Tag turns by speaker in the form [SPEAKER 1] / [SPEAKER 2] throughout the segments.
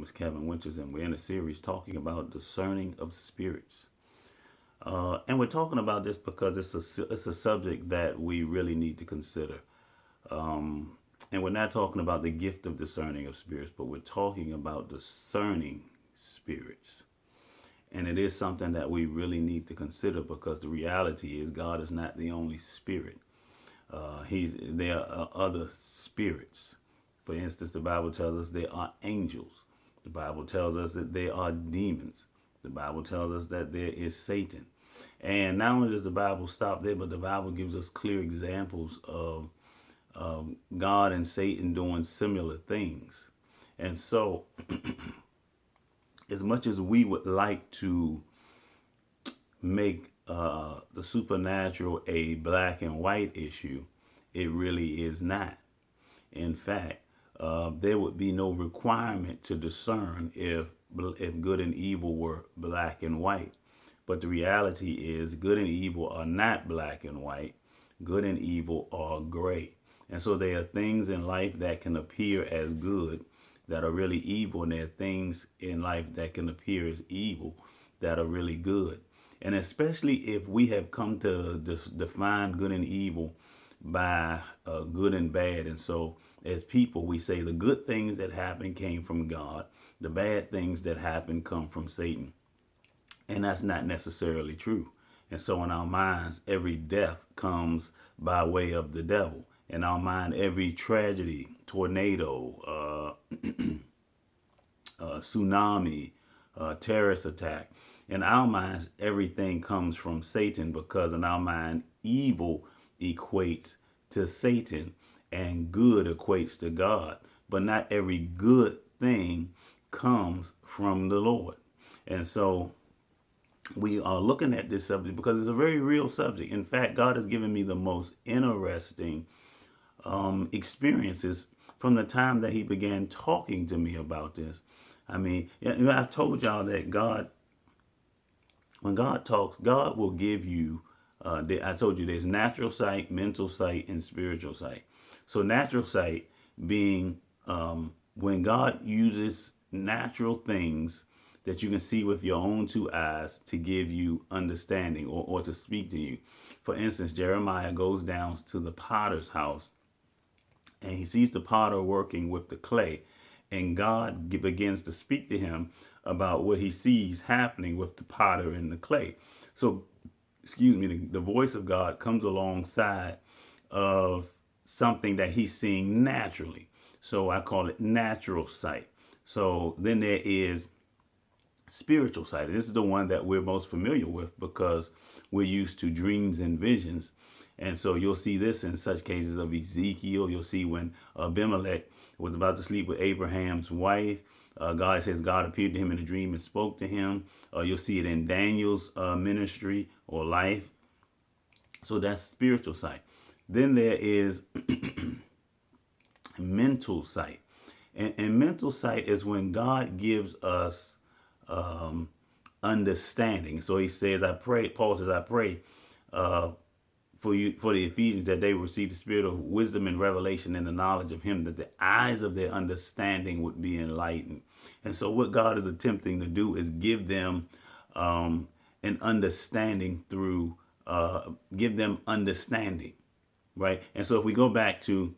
[SPEAKER 1] is Kevin Winters, and we're in a series talking about discerning of spirits. And we're talking about this because it's a subject that we really need to consider. Um, and we're not talking about the gift of discerning of spirits, but we're talking about discerning spirits. And it is something that we really need to consider because the reality is God is not the only spirit. There are other spirits. For instance, the Bible tells us there are angels. The Bible tells us that there are demons. The Bible tells us that there is Satan. And not only does the Bible stop there, but the Bible gives us clear examples of God and Satan doing similar things. And so, as much as we would like to make the supernatural a black and white issue, it really is not. In fact, there would be no requirement to discern if good and evil were black and white. But the reality is, good and evil are not black and white. Good and evil are gray. And so there are things in life that can appear as good that are really evil, and there are things in life that can appear as evil that are really good. And especially if we have come to define good and evil by good and bad. And so, as people, we say the good things that happen came from God, the bad things that happen come from Satan. And that's not necessarily true. And so, in our minds, every death comes by way of the devil. In our mind, every tragedy, tornado, tsunami, terrorist attack. In our minds, everything comes from Satan because in our mind, evil equates to Satan and good equates to God. But not every good thing comes from the Lord. And so we are looking at this subject because it's a very real subject. In fact, God has given me the most interesting experiences from the time that He began talking to me about this. I mean, I've told y'all that when God talks, God will give you. I told you there's natural sight, mental sight, and spiritual sight. So natural sight being when God uses natural things that you can see with your own two eyes to give you understanding or to speak to you. For instance, Jeremiah goes down to the potter's house and he sees the potter working with the clay, and God begins to speak to him about what he sees happening with the potter and the clay. So, excuse me, the voice of God comes alongside of something that he's seeing naturally. So I call it natural sight. So then there is spiritual sight. And this is the one that we're most familiar with because we're used to dreams and visions. And so you'll see this in such cases of Ezekiel. You'll see when Abimelech was about to sleep with Abraham's wife. God says God appeared to him in a dream and spoke to him. You'll see it in Daniel's ministry or life. So that's spiritual sight. Then there is mental sight. And mental sight is when God gives us understanding. So he says, I pray, Paul says, I pray uh, for you, for the Ephesians, that they receive the spirit of wisdom and revelation and the knowledge of him, that the eyes of their understanding would be enlightened. And so what God is attempting to do is give them an understanding through, give them understanding, right? And so if we go back to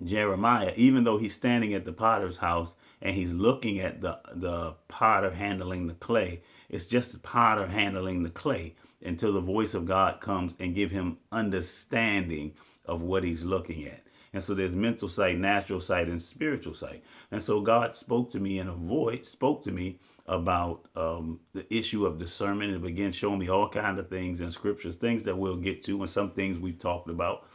[SPEAKER 1] Jeremiah, even though he's standing at the potter's house and he's looking at the potter handling the clay, it's just the potter handling the clay until the voice of God comes and give him understanding of what he's looking at. And so there's mental sight, natural sight, and spiritual sight. And so God spoke to me in a voice, spoke to me about the issue of discernment, and began showing me all kinds of things in scriptures, things that we'll get to, and some things we've talked about.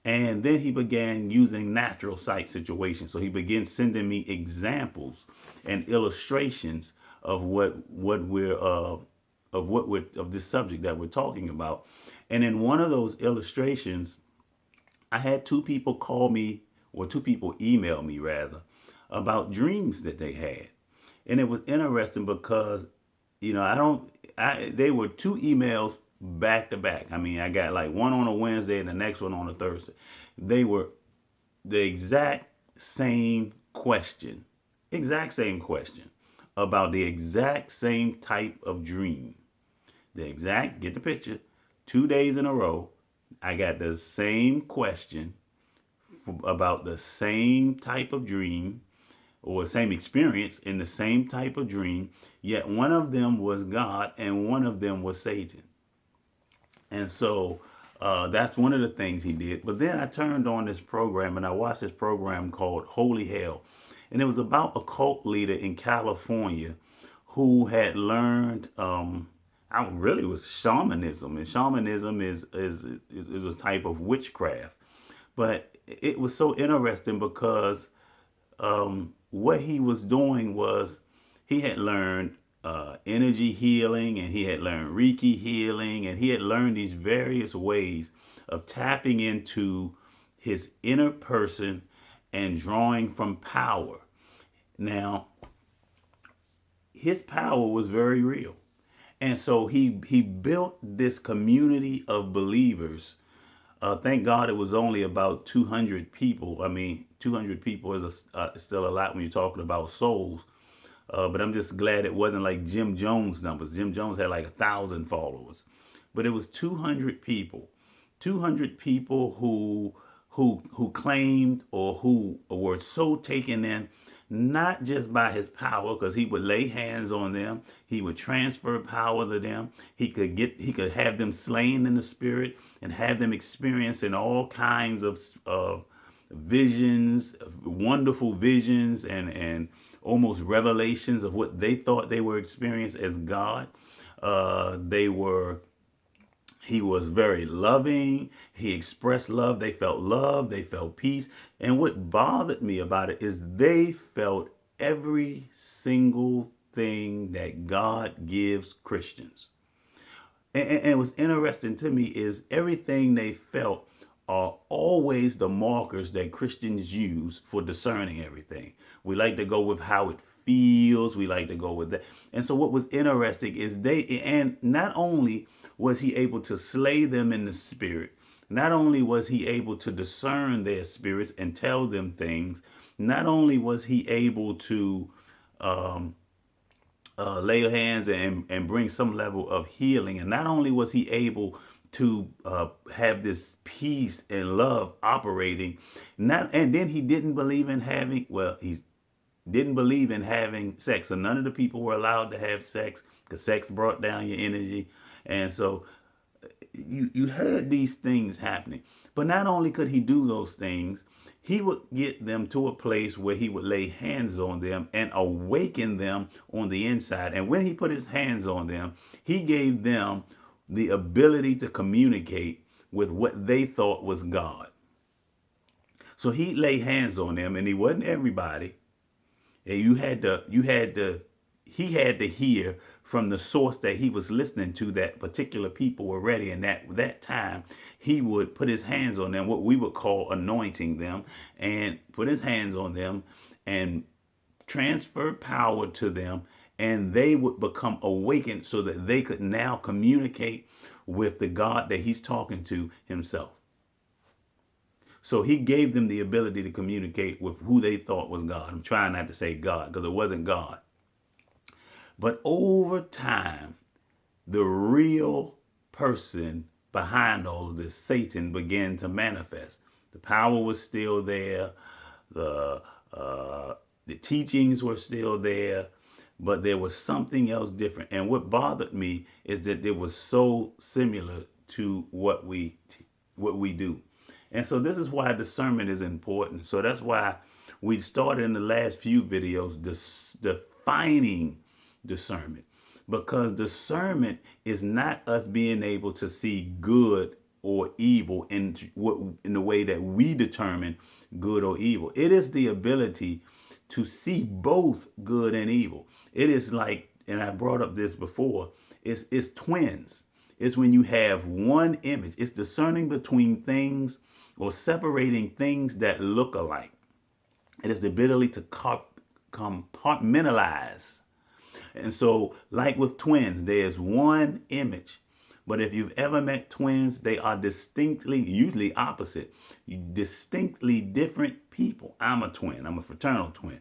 [SPEAKER 1] And then he began using natural sight situations. So he began sending me examples and illustrations of of this subject that we're talking about. And in one of those illustrations, I had two people call me, or two people email me rather, about dreams that they had. And it was interesting because, I don't, they were two emails back to back. I mean, I got like one on a Wednesday and the next one on a Thursday. They were the exact same question, exact same question about the exact same type of dream. Get the picture, 2 days in a row, I got the same question about the same type of dream or same experience in the same type of dream, yet one of them was God and one of them was Satan. And so that's one of the things he did. But then I turned on this program and I watched this program called Holy Hell. And it was about a cult leader in California who had learned, I really was shamanism. And shamanism is a type of witchcraft. But it was so interesting because what he was doing was he had learned energy healing and he had learned Reiki healing and he had learned these various ways of tapping into his inner person and drawing from power. Now, his power was very real. And so he built this community of believers. Thank God it was only about 200 people. I mean, 200 people is still a lot when you're talking about souls. But I'm just glad it wasn't like Jim Jones numbers. Jim Jones had like 1,000 followers, but it was 200 people, 200 people who claimed or who were so taken in, not just by his power, because he would lay hands on them, he would transfer power to them, he could have them slain in the spirit and have them experiencing all kinds of visions, wonderful visions, and almost revelations of what they thought they were experiencing as God. They were He was very loving. He expressed love, they felt peace. And what bothered me about it is they felt every single thing that God gives Christians. And what's interesting to me is everything they felt are always the markers that Christians use for discerning everything. We like to go with how it feels. We like to go with that. And so what was interesting is and not only was he able to slay them in the spirit, not only was he able to discern their spirits and tell them things, not only was he able to um, lay hands and bring some level of healing. And not only was he able to have this peace and love operating, not and then he didn't believe in having he didn't believe in having sex. So none of the people were allowed to have sex because sex brought down your energy. And so you heard these things happening. But not only could he do those things, he would get them to a place where he would lay hands on them and awaken them on the inside. And when he put his hands on them, he gave them the ability to communicate with what they thought was God. So he lay hands on them, and he wasn't everybody. And he had to hear from the source that he was listening to that particular people were ready. And that time he would put his hands on them, what we would call anointing them, and put his hands on them and transfer power to them, and they would become awakened so that they could now communicate with the God that he's talking to himself. So he gave them the ability to communicate with who they thought was God. I'm trying not to say God because it wasn't God. But over time, the real person behind all of this, Satan, began to manifest. The power was still there. The the teachings were still there, but there was something else different. And what bothered me is that it was so similar to what we do. And so this is why discernment is important. So that's why we started in the last few videos defining discernment, because discernment is not us being able to see good or evil in the way that we determine good or evil. It is the ability to see both good and evil. It is like, and I brought up this before, it's twins. It's when you have one image. It's discerning between things or separating things that look alike. It is the ability to compartmentalize. And so, like with twins, there's one image. But if you've ever met twins, they are distinctly, usually opposite, distinctly different people. I'm a twin. I'm a fraternal twin.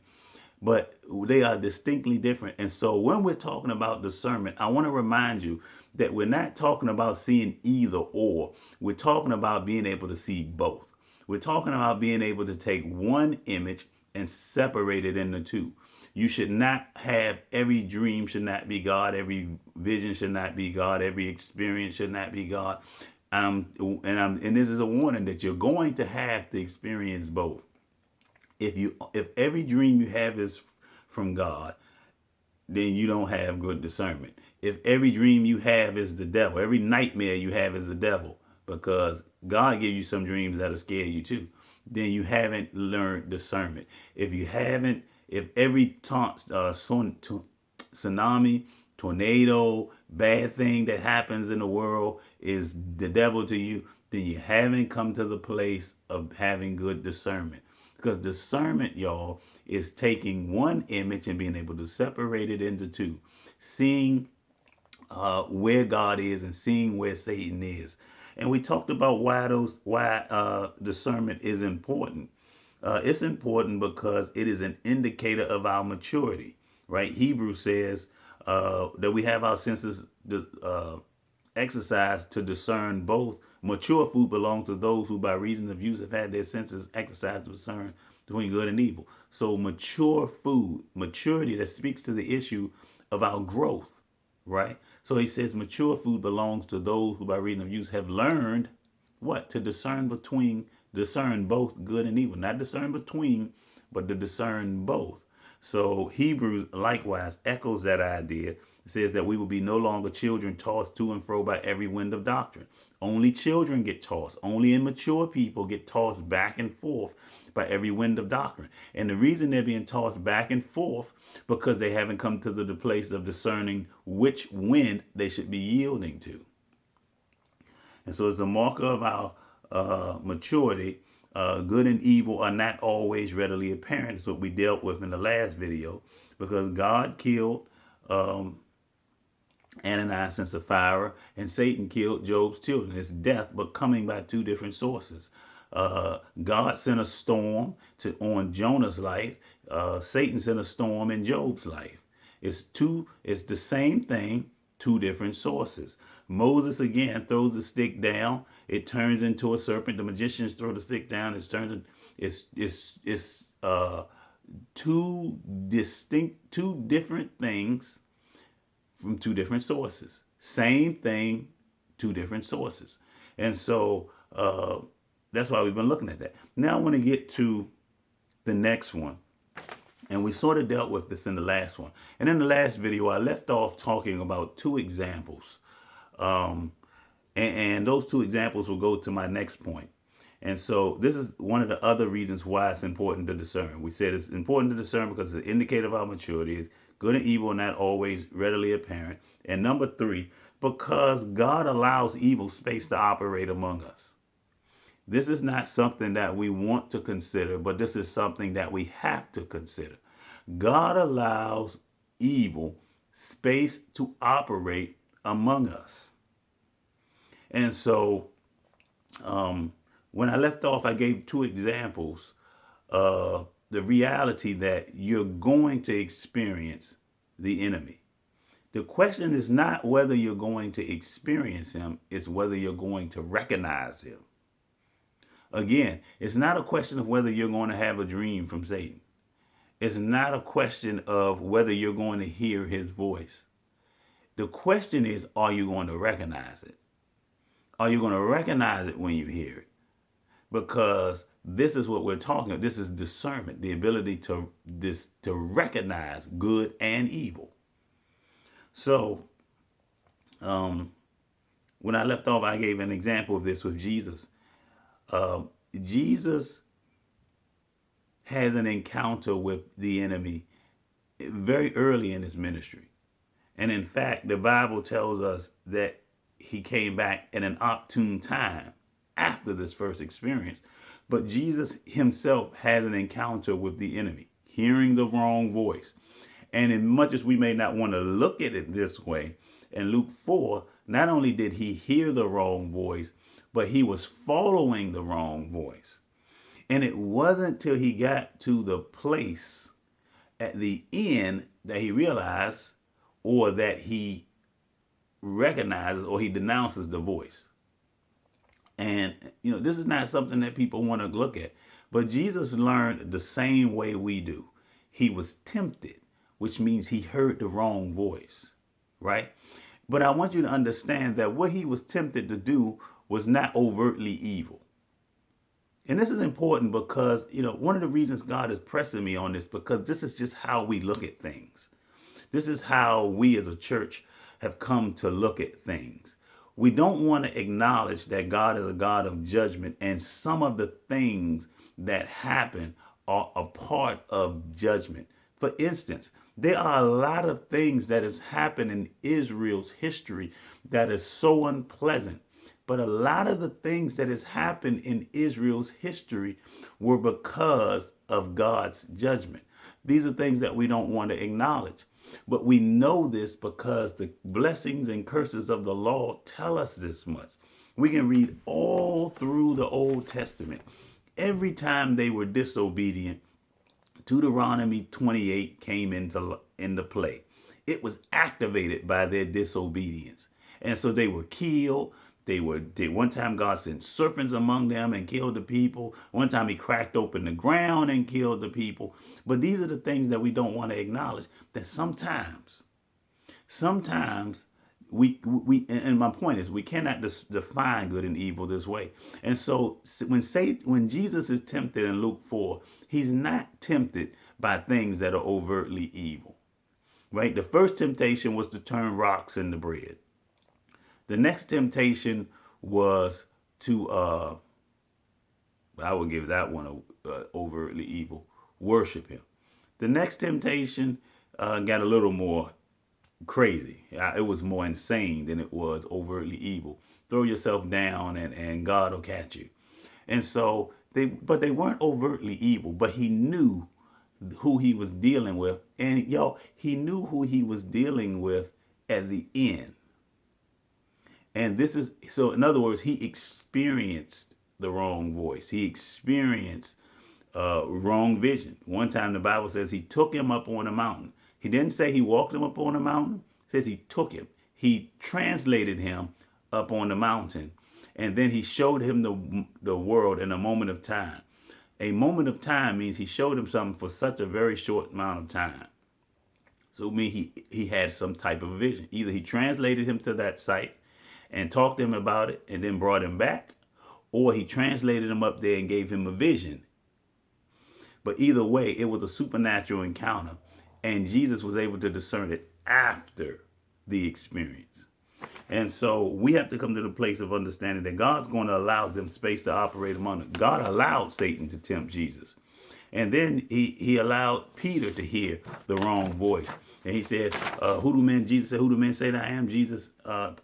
[SPEAKER 1] but they are distinctly different. And so when we're talking about discernment, I want to remind you that we're not talking about seeing either or. We're talking about being able to see both. We're talking about being able to take one image and separate it into two. You should not have every dream should not be God, every vision should not be God, every experience should not be God. And this is a warning that you're going to have to experience both. If every dream you have is from God, then you don't have good discernment. If every dream you have is the devil, every nightmare you have is the devil, because God gives you some dreams that'll scare you too, then you haven't learned discernment. If every tsunami, tornado, bad thing that happens in the world is the devil to you, then you haven't come to the place of having good discernment. Because discernment, y'all, is taking one image and being able to separate it into two, seeing where God is and seeing where Satan is. And we talked about why discernment is important. It's important because it is an indicator of our maturity, right? Hebrews says that we have our senses exercised to discern both. Mature food belongs to those who, by reason of use, have had their senses exercised to discern between good and evil. So, mature food, maturity that speaks to the issue of our growth, right? So, he says, mature food belongs to those who, by reason of use, have learned what? To discern both good and evil. Not discern between, but to discern both. So Hebrews likewise echoes that idea. It says that we will be no longer children tossed to and fro by every wind of doctrine. Only children get tossed. Only immature people get tossed back and forth by every wind of doctrine. And the reason they're being tossed back and forth because they haven't come to the place of discerning which wind they should be yielding to. And so it's a marker of our maturity. Good and evil are not always readily apparent. It's what we dealt with in the last video, because God killed Ananias and Sapphira, and Satan killed Job's children. It's death, but coming by two different sources. God sent a storm on Jonah's life. Satan sent a storm in Job's life. It's the same thing, two different sources. Moses again throws the stick down. It turns into a serpent. The magicians throw the stick down. It's two different things from two different sources. Same thing, two different sources. And so that's why we've been looking at that. Now I want to get to the next one. And we sort of dealt with this in the last one. And in the last video, I left off talking about two examples. And those two examples will go to my next point. And so this is one of the other reasons why it's important to discern. We said it's important to discern because it's an indicator of our maturity. Good and evil are not always readily apparent. And number three, because God allows evil space to operate among us. This is not something that we want to consider, but this is something that we have to consider. God allows evil space to operate among us. And so when I left off, I gave two examples of the reality that you're going to experience the enemy. The question is not whether you're going to experience him, it's whether you're going to recognize him. Again, it's not a question of whether you're going to have a dream from Satan. It's not a question of whether you're going to hear his voice. The question is, are you going to recognize it? Are you going to recognize it when you hear it? Because this is what we're talking about. This is discernment, the ability to recognize good and evil. So, when I left off, I gave an example of this with Jesus. Jesus has an encounter with the enemy very early in his ministry. And in fact, the Bible tells us that he came back at an opportune time after this first experience. But Jesus himself had an encounter with the enemy, hearing the wrong voice. And as much as we may not want to look at it this way, in Luke 4, not only did he hear the wrong voice, but he was following the wrong voice. And it wasn't till he got to the place at the end that he realized, or that he recognizes, or he denounces the voice. And, this is not something that people want to look at. But Jesus learned the same way we do. He was tempted, which means he heard the wrong voice, right? But I want you to understand that what he was tempted to do was not overtly evil. And this is important because, one of the reasons God is pressing me on this, because this is just how we look at things. This is how we as a church have come to look at things. We don't want to acknowledge that God is a God of judgment, and some of the things that happen are a part of judgment. For instance, there are a lot of things that has happened in Israel's history that is so unpleasant. But a lot of the things that has happened in Israel's history were because of God's judgment. These are things that we don't want to acknowledge. But we know this because the blessings and curses of the law tell us this much. We can read all through the Old Testament. Every time they were disobedient, Deuteronomy 28 came into play. It was activated by their disobedience. And so they were killed. One time God sent serpents among them and killed the people. One time he cracked open the ground and killed the people. But these are the things that we don't want to acknowledge, that sometimes we and my point is, we cannot define good and evil this way. And so when Jesus is tempted in Luke 4, he's not tempted by things that are overtly evil, right? The first temptation was to turn rocks into bread. The next temptation was to I would give that one overtly evil, worship him. The next temptation got a little more crazy. It was more insane than it was overtly evil. Throw yourself down and God will catch you. And so but they weren't overtly evil, but he knew who he was dealing with. And he knew who he was dealing with at the end. And so in other words, he experienced the wrong voice. He experienced wrong vision. One time the Bible says he took him up on a mountain. He didn't say he walked him up on a mountain. It says he took him. He translated him up on the mountain. And then he showed him the world in a moment of time. A moment of time means he showed him something for such a very short amount of time. So it means he had some type of vision. Either he translated him to that site and talked to him about it and then brought him back, or he translated him up there and gave him a vision. But either way, it was a supernatural encounter, and Jesus was able to discern it after the experience. And so we have to come to the place of understanding that God's going to allow them space to operate among them. God allowed Satan to tempt Jesus. And then he allowed Peter to hear the wrong voice. And he said, Jesus said, who do men say that I am?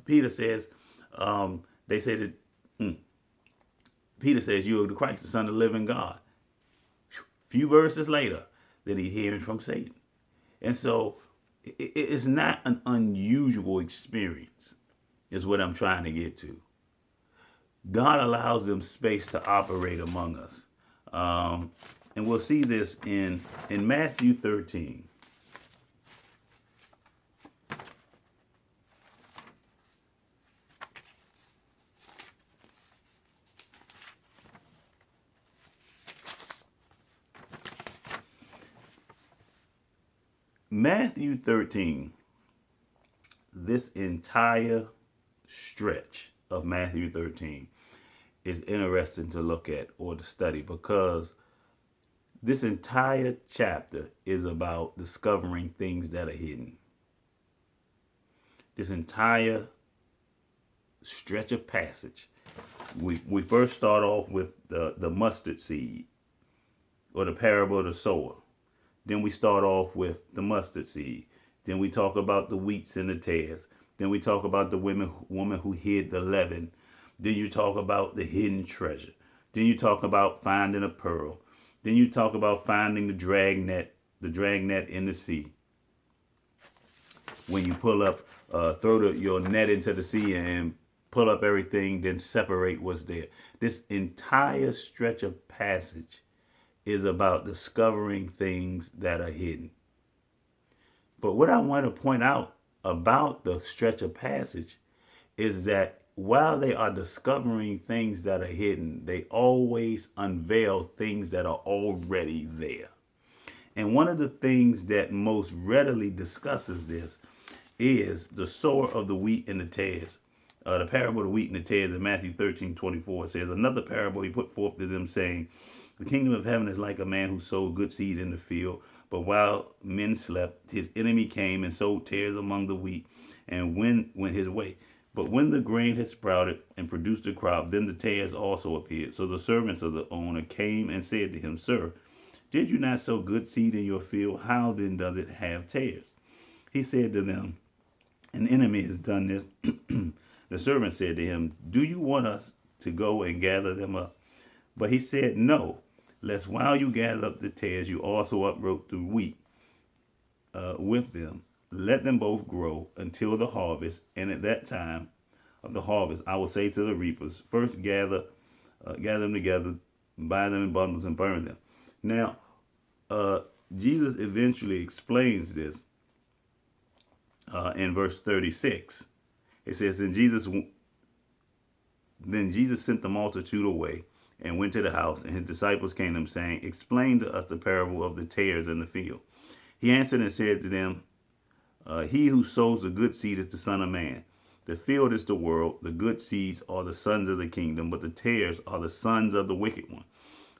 [SPEAKER 1] Peter says, they said that, Peter says, you are the Christ, the Son of the living God. Few verses later, then he's hearing from Satan. And so it's not an unusual experience, is what I'm trying to get to. God allows them space to operate among us. And we'll see this in Matthew 13. Matthew 13, this entire stretch of Matthew 13 is interesting to look at or to study, because this entire chapter is about discovering things that are hidden. This entire stretch of passage, we first start off with the mustard seed, or the parable of the sower. Then we start off with the mustard seed. Then we talk about the wheats and the tares. Then we talk about the woman who hid the leaven. Then you talk about the hidden treasure. Then you talk about finding a pearl. Then you talk about finding the dragnet in the sea. When you pull up, throw your net into the sea and pull up everything, then separate what's there. This entire stretch of passage is about discovering things that are hidden. But what I want to point out about the stretch of passage is that while they are discovering things that are hidden, they always unveil things that are already there. And one of the things that most readily discusses this is the sower of the wheat and the tares. The parable of the wheat and the tares in Matthew 13:24 says, another parable he put forth to them, saying, the kingdom of heaven is like a man who sowed good seed in the field. But while men slept, his enemy came and sowed tares among the wheat and went his way. But when the grain had sprouted and produced a crop, then the tares also appeared. So the servants of the owner came and said to him, Sir, did you not sow good seed in your field? How then does it have tares? He said to them, an enemy has done this. The servant said to him, do you want us to go and gather them up? But he said, no, lest while you gather up the tares, you also uproot the wheat with them. Let them both grow until the harvest. And at that time of the harvest, I will say to the reapers, first gather them together, bind them in bundles and burn them. Now, Jesus eventually explains this in verse 36. It says, Then Jesus sent the multitude away and went to the house, and his disciples came to him, saying, explain to us the parable of the tares in the field. He answered and said to them, he who sows the good seed is the Son of Man. The field is the world. The good seeds are the sons of the kingdom, but the tares are the sons of the wicked one.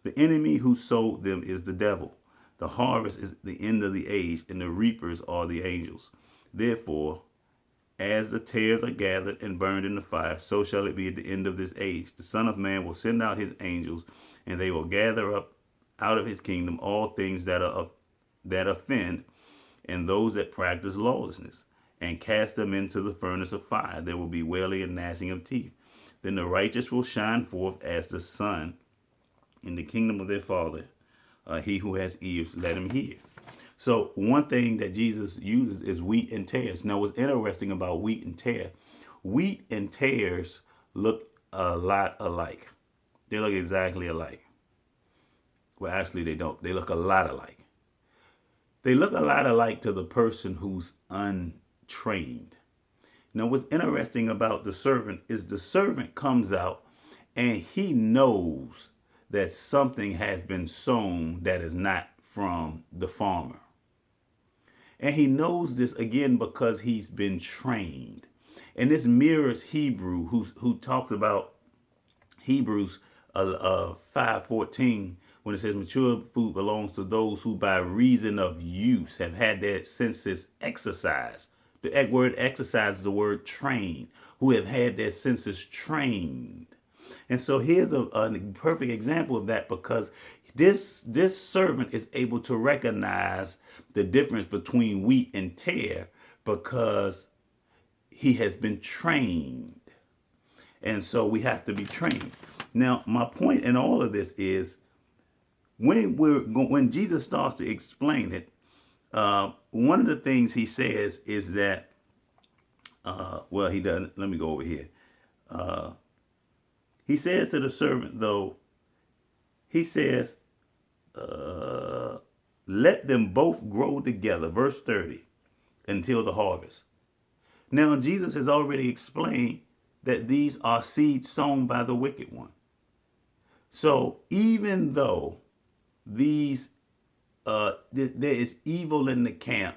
[SPEAKER 1] The enemy who sowed them is the devil. The harvest is the end of the age, and the reapers are the angels. Therefore, as the tares are gathered and burned in the fire, so shall it be at the end of this age. The Son of Man will send out his angels, and they will gather up out of his kingdom all things that offend, and those that practice lawlessness, and cast them into the furnace of fire. There will be wailing and gnashing of teeth. Then the righteous will shine forth as the sun in the kingdom of their Father. He who has ears, let him hear. So one thing that Jesus uses is wheat and tares. Now, what's interesting about wheat and tares look a lot alike. They look exactly alike. Well, actually, they don't. They look a lot alike. They look a lot alike to the person who's untrained. Now, what's interesting about the servant is the servant comes out and he knows that something has been sown that is not from the farmer. And he knows this again because he's been trained. And this mirrors Hebrew, who talks about Hebrews 5:14, when it says mature food belongs to those who by reason of use have had their senses exercised. The word exercise is the word train, who have had their senses trained. And so here's a perfect example of that, because this servant is able to recognize the difference between wheat and tare because he has been trained. And so we have to be trained. Now, my point in all of this is when Jesus starts to explain it, one of the things he says is that, well, he doesn't. Let me go over here. He says to the servant, though, he says, let them both grow together, verse 30, until the harvest. Now, Jesus has already explained that these are seeds sown by the wicked one. So even though there is evil in the camp,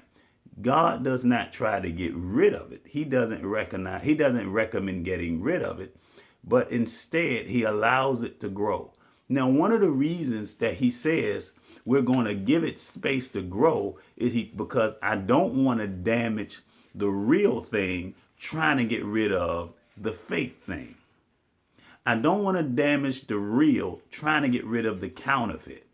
[SPEAKER 1] God does not try to get rid of it. He doesn't recommend getting rid of it, but instead he allows it to grow. Now, one of the reasons that he says we're going to give it space to grow is because I don't want to damage the real thing trying to get rid of the fake thing. I don't want to damage the real trying to get rid of the counterfeit.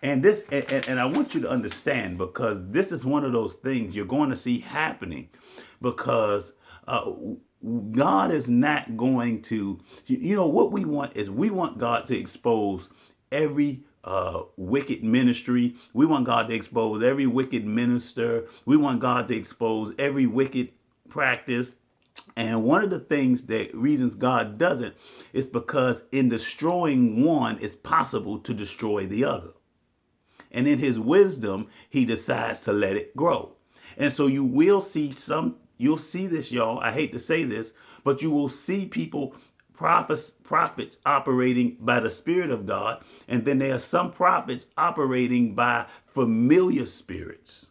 [SPEAKER 1] And I want you to understand, because this is one of those things you're going to see happening, because God is not going to, what we want is we want God to expose every wicked ministry. We want God to expose every wicked minister. We want God to expose every wicked practice. And one of the reasons God doesn't is because in destroying one, it's possible to destroy the other. And in his wisdom, he decides to let it grow. And so you will see you'll see this, y'all. I hate to say this, but you will see people, prophets operating by the Spirit of God. And then there are some prophets operating by familiar spirits.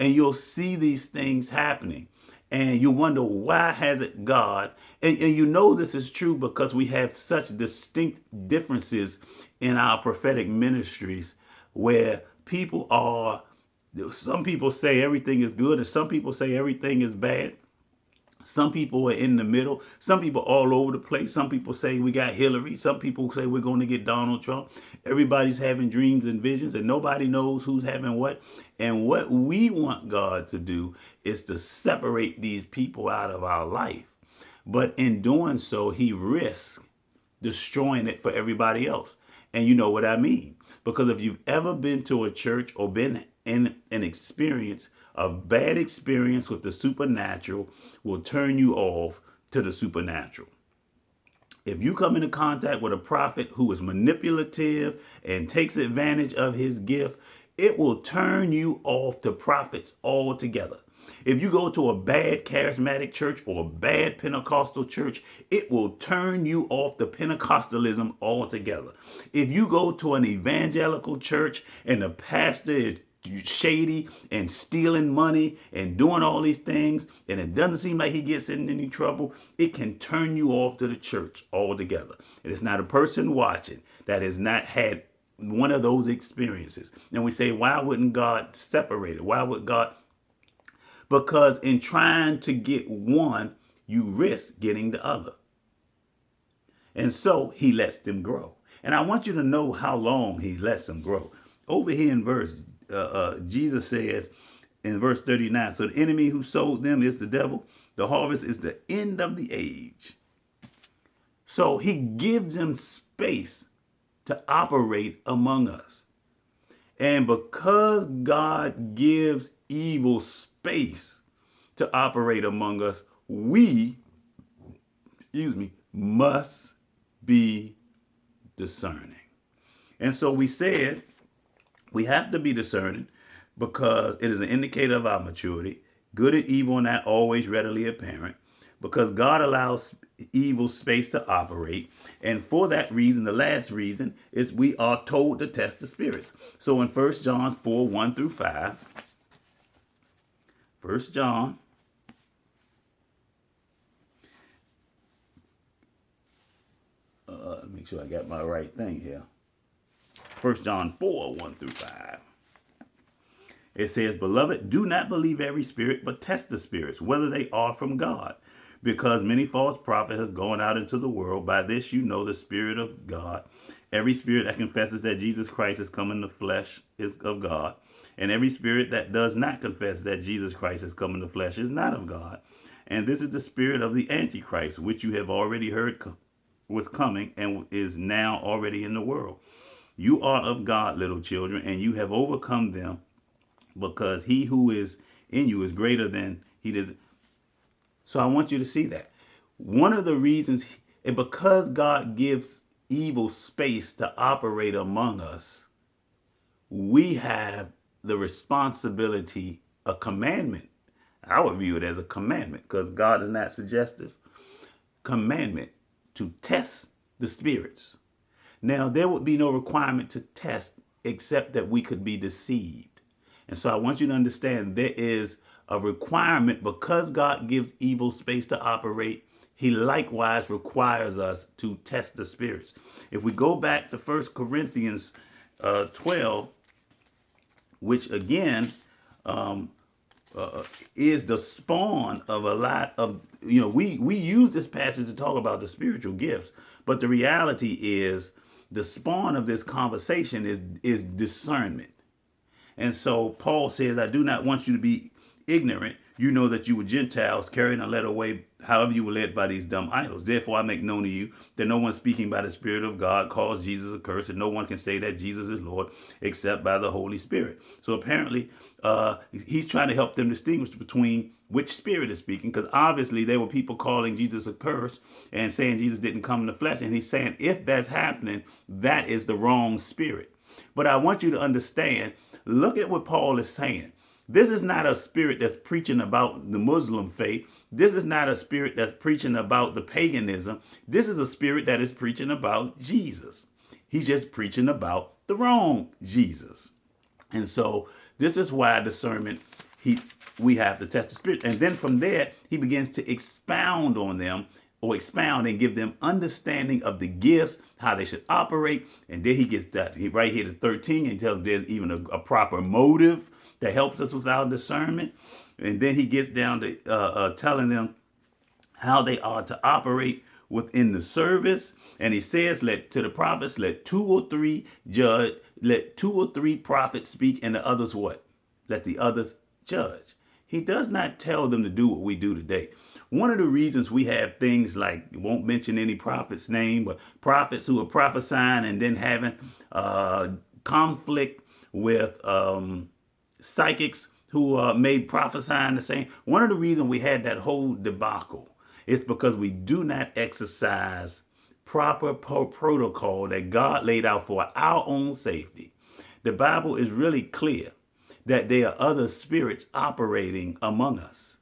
[SPEAKER 1] And you'll see these things happening. And you wonder, why hasn't God? And you know this is true because we have such distinct differences in our prophetic ministries where some people say everything is good and some people say everything is bad. Some people are in the middle. Some people all over the place. Some people say we got Hillary. Some people say we're going to get Donald Trump. Everybody's having dreams and visions, and nobody knows who's having what. And what we want God to do is to separate these people out of our life. But in doing so, he risks destroying it for everybody else. And you know what I mean. Because if you've ever been to a church or been in an experience, a bad experience with the supernatural will turn you off to the supernatural. If you come into contact with a prophet who is manipulative and takes advantage of his gift, it will turn you off to prophets altogether. If you go to a bad charismatic church or a bad Pentecostal church, it will turn you off to Pentecostalism altogether. If you go to an evangelical church and the pastor is shady and stealing money and doing all these things, and it doesn't seem like he gets in any trouble, it can turn you off to the church altogether. It is not a person watching that has not had one of those experiences. And we say, why wouldn't God separate it? Why would God? Because in trying to get one, you risk getting the other. And so he lets them grow. And I want you to know how long he lets them grow. Over here in Jesus says in verse 39, so the enemy who sold them is the devil. The harvest is the end of the age. So he gives them space to operate among us. And because God gives evil space to operate among us, we, must be discerning. And so we said we have to be discerning because it is an indicator of our maturity. Good and evil are not always readily apparent because God allows evil space to operate. And for that reason, the last reason is we are told to test the spirits. So in 1 John 4, 1 through 5, 1 John make sure I got my right thing here. 1 John 4, 1 through 5. It says, beloved, do not believe every spirit, but test the spirits, whether they are from God. Because many false prophets have gone out into the world. By this you know the Spirit of God. Every spirit that confesses that Jesus Christ has come in the flesh is of God. And every spirit that does not confess that Jesus Christ has come in the flesh is not of God. And this is the spirit of the Antichrist, which you have already heard was coming and is now already in the world. You are of God, little children, and you have overcome them, because he who is in you is greater than he is. So I want you to see that. One of the reasons, because God gives evil space to operate among us, we have the responsibility, a commandment. I would view it as a commandment because God is not suggestive. Commandment to test the spirits. Now, there would be no requirement to test except that we could be deceived. And so I want you to understand there is a requirement because God gives evil space to operate. He likewise requires us to test the spirits. If we go back to 1 Corinthians 12, which again is the spawn of a lot of, we use this passage to talk about the spiritual gifts, but the reality is the spawn of this conversation is discernment. And so Paul says, I do not want you to be ignorant. You know that you were Gentiles carrying and led away, however you were led by these dumb idols. Therefore, I make known to you that no one speaking by the Spirit of God calls Jesus accursed, and no one can say that Jesus is Lord except by the Holy Spirit. So apparently, he's trying to help them distinguish between which spirit is speaking, because obviously there were people calling Jesus accursed and saying Jesus didn't come in the flesh. And he's saying if that's happening, that is the wrong spirit. But I want you to understand, look at what Paul is saying. This is not a spirit that's preaching about the Muslim faith. This is not a spirit that's preaching about the paganism. This is a spirit that is preaching about Jesus. He's just preaching about the wrong Jesus. And so this is why discernment, we have to test the spirit. And then from there, he begins to expound on them, or expound and give them understanding of the gifts, how they should operate. And then he gets that right here to 13 and tells them there's even a proper motive that helps us with our discernment. And then he gets down to telling them how they are to operate within the service. And he says, let to the prophets, let two or three judge, let two or three prophets speak, and the others what? Let the others judge. He does not tell them to do what we do today. One of the reasons we have things like, won't mention any prophet's name, but prophets who are prophesying and then having conflict with psychics who made prophesying the same. One of the reasons we had that whole debacle is because we do not exercise proper protocol that God laid out for our own safety. The Bible is really clear that there are other spirits operating among us.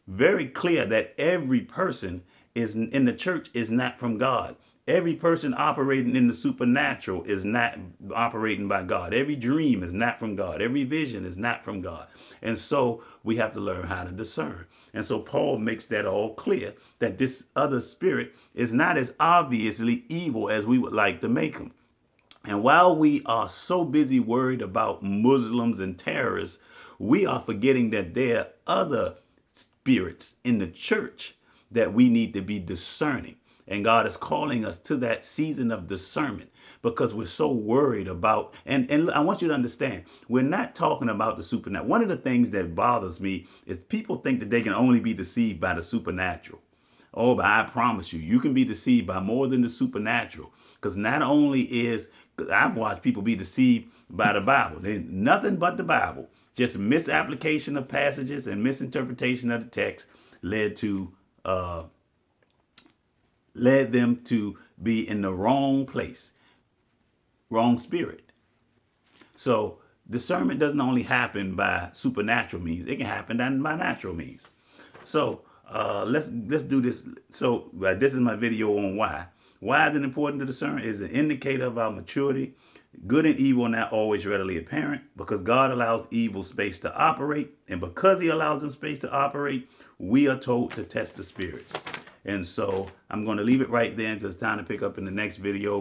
[SPEAKER 1] Very clear that every person is in the church is not from God. Every person operating in the supernatural is not operating by God. Every dream is not from God. Every vision is not from God. And so we have to learn how to discern. And so Paul makes that all clear, that this other spirit is not as obviously evil as we would like to make them. And while we are so busy worried about Muslims and terrorists, we are forgetting that there are other spirits in the church that we need to be discerning. And God is calling us to that season of discernment because we're so worried about, and I want you to understand, we're not talking about the supernatural. One of the things that bothers me is people think that they can only be deceived by the supernatural. Oh, but I promise you, you can be deceived by more than the supernatural. Because not only is, I've watched people be deceived by the Bible. They're nothing but the Bible. Just misapplication of passages and misinterpretation of the text led them to be in the wrong place, wrong spirit. So discernment doesn't only happen by supernatural means; it can happen by natural means. So let's do this. So this is my video on why. Why is it important to discern? It's an indicator of our maturity. Good and evil are not always readily apparent because God allows evil space to operate. And because he allows them space to operate, we are told to test the spirits. And so I'm going to leave it right there until it's time to pick up in the next video.